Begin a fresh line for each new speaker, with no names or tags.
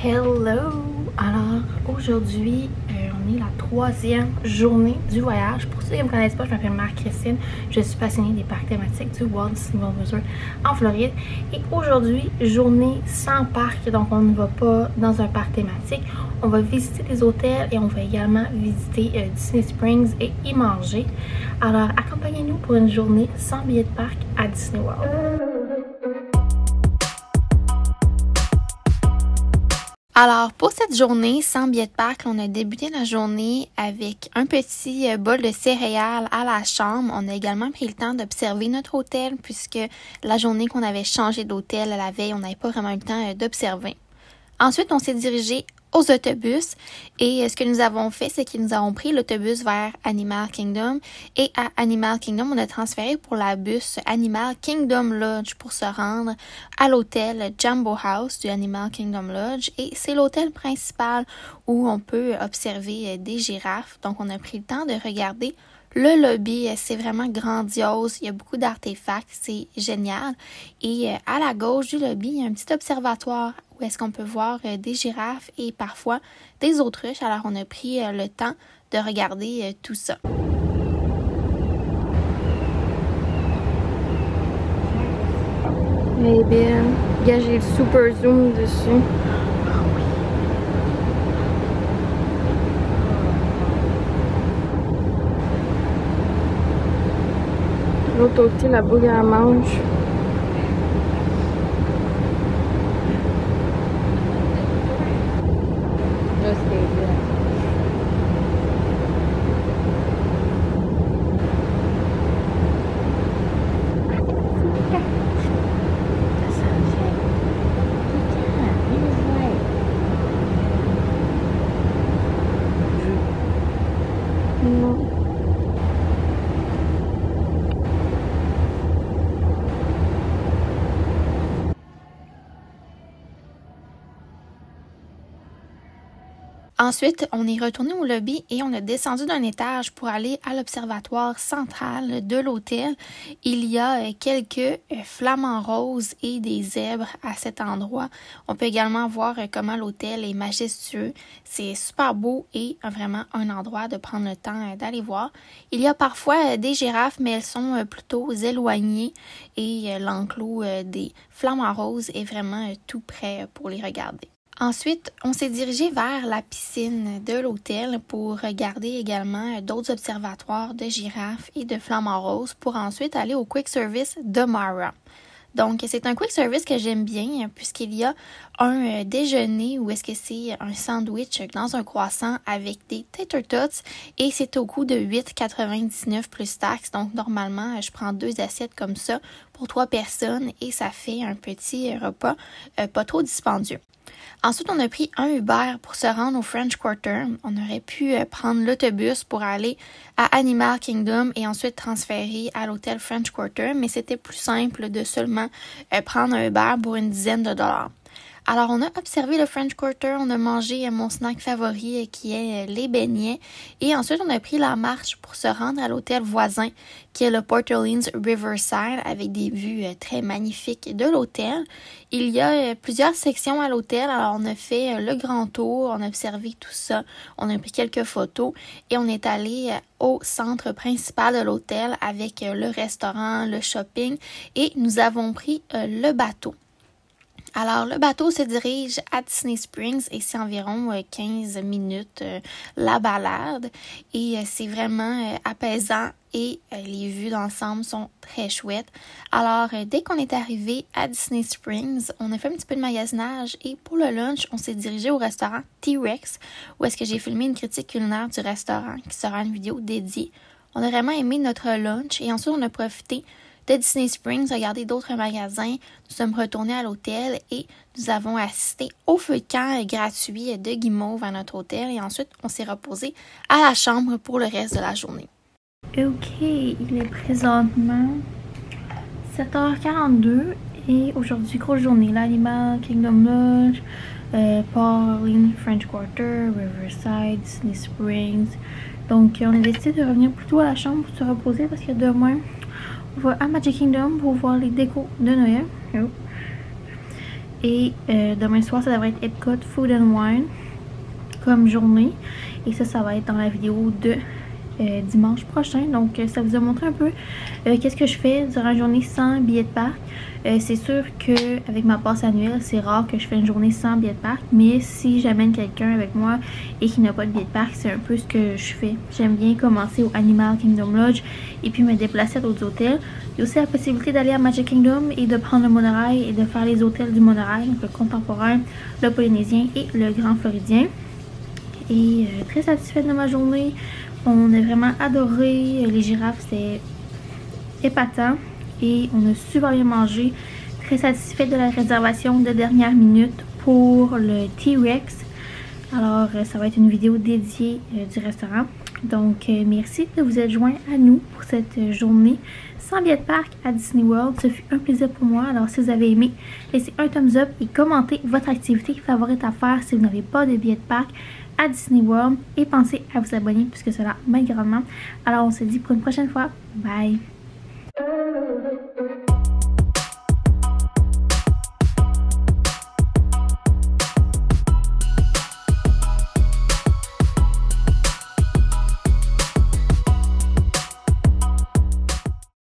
Hello! Alors, aujourd'hui, on est la 3e journée du voyage. Pour ceux qui ne me connaissent pas, je m'appelle Marie-Christine. Je suis passionnée des parcs thématiques du Walt Disney World Resort en Floride. Et aujourd'hui, journée sans parc. Donc, on ne va pas dans un parc thématique. On va visiter les hôtels et on va également visiter Disney Springs et y manger. Alors, accompagnez-nous pour une journée sans billet de parc à Disney World. Alors, pour cette journée sans billet de parc, on a débuté la journée avec un petit bol de céréales à la chambre. On a également pris le temps d'observer notre hôtel puisque la journée qu'on avait changé d'hôtel la veille, on n'avait pas vraiment eu le temps d'observer. Ensuite, on s'est dirigé aux autobus et ce que nous avons fait, c'est que nous avons pris l'autobus vers Animal Kingdom et à Animal Kingdom, on a transféré pour la bus Animal Kingdom Lodge pour se rendre à l'hôtel Jambo House du Animal Kingdom Lodge et c'est l'hôtel principal où on peut observer des girafes. Donc, on a pris le temps de regarder le lobby, c'est vraiment grandiose, il y a beaucoup d'artefacts, c'est génial. Et à la gauche du lobby, il y a un petit observatoire où est-ce qu'on peut voir des girafes et parfois des autruches. Alors, on a pris le temps de regarder tout ça. Eh bien, j'ai le super zoom dessus. L'autre côté, la boule à manche. Ensuite, on est retourné au lobby et on a descendu d'un étage pour aller à l'observatoire central de l'hôtel. Il y a quelques flamants roses et des zèbres à cet endroit. On peut également voir comment l'hôtel est majestueux. C'est super beau et vraiment un endroit de prendre le temps d'aller voir. Il y a parfois des girafes, mais elles sont plutôt éloignées et l'enclos des flamants roses est vraiment tout prêt pour les regarder. Ensuite, on s'est dirigé vers la piscine de l'hôtel pour regarder également d'autres observatoires de girafes et de flamants roses pour ensuite aller au quick service de Mara. Donc, c'est un quick service que j'aime bien puisqu'il y a un déjeuner où est-ce que c'est un sandwich dans un croissant avec des tater tots et c'est au coût de 8,99 plus taxes. Donc, normalement, je prends 2 assiettes comme ça pour 3 personnes et ça fait un petit repas pas trop dispendieux. Ensuite, on a pris un Uber pour se rendre au French Quarter. On aurait pu prendre l'autobus pour aller à Animal Kingdom et ensuite transférer à l'hôtel French Quarter, mais c'était plus simple de seulement prendre un Uber pour une dizaine de dollars. Alors, on a observé le French Quarter, on a mangé mon snack favori qui est les beignets et ensuite on a pris la marche pour se rendre à l'hôtel voisin qui est le Port Orleans Riverside avec des vues très magnifiques de l'hôtel. Il y a plusieurs sections à l'hôtel, alors on a fait le grand tour, on a observé tout ça, on a pris quelques photos et on est allé au centre principal de l'hôtel avec le restaurant, le shopping et nous avons pris le bateau. Alors, le bateau se dirige à Disney Springs et c'est environ 15 minutes la balade et c'est vraiment apaisant et les vues d'ensemble sont très chouettes. Alors, dès qu'on est arrivé à Disney Springs, on a fait un petit peu de magasinage et pour le lunch, on s'est dirigé au restaurant T-Rex où est-ce que j'ai filmé une critique culinaire du restaurant qui sera une vidéo dédiée. On a vraiment aimé notre lunch et ensuite on a profité de Disney Springs, regarder d'autres magasins. Nous sommes retournés à l'hôtel et nous avons assisté au feu de camp gratuit de Guimauve à notre hôtel et ensuite on s'est reposé à la chambre pour le reste de la journée. Ok, il est présentement 7h42 et aujourd'hui, grosse journée. L'Animal Kingdom Lodge, Port Orleans French Quarter, Riverside, Disney Springs. Donc, on a décidé de revenir plutôt à la chambre pour se reposer parce que demain, on va à Magic Kingdom pour voir les décos de Noël. Et demain soir, ça devrait être Epcot Food and Wine comme journée. Et ça va être dans la vidéo de dimanche prochain. Donc ça vous a montré un peu qu'est-ce que je fais durant la journée sans billet de parc. C'est sûr qu'avec ma passe annuelle, c'est rare que je fais une journée sans billet de parc, mais si j'amène quelqu'un avec moi et qui n'a pas de billet de parc, c'est un peu ce que je fais. J'aime bien commencer au Animal Kingdom Lodge et puis me déplacer à d'autres hôtels. Il y a aussi la possibilité d'aller à Magic Kingdom et de prendre le monorail et de faire les hôtels du monorail, donc le contemporain, le polynésien et le grand floridien. Et très satisfaite de ma journée. On a vraiment adoré les girafes, c'est épatant et on a super bien mangé. Très satisfaite de la réservation de dernière minute pour le T-Rex. Alors ça va être une vidéo dédiée du restaurant. Donc merci de vous être joints à nous pour cette journée sans billet de parc à Disney World. Ce fut un plaisir pour moi. Alors si vous avez aimé, laissez un thumbs up et commentez votre activité favorite à faire si vous n'avez pas de billet de parc à Disney World. Et pensez à vous abonner puisque cela m'aide grandement. Alors on se dit pour une prochaine fois. Bye!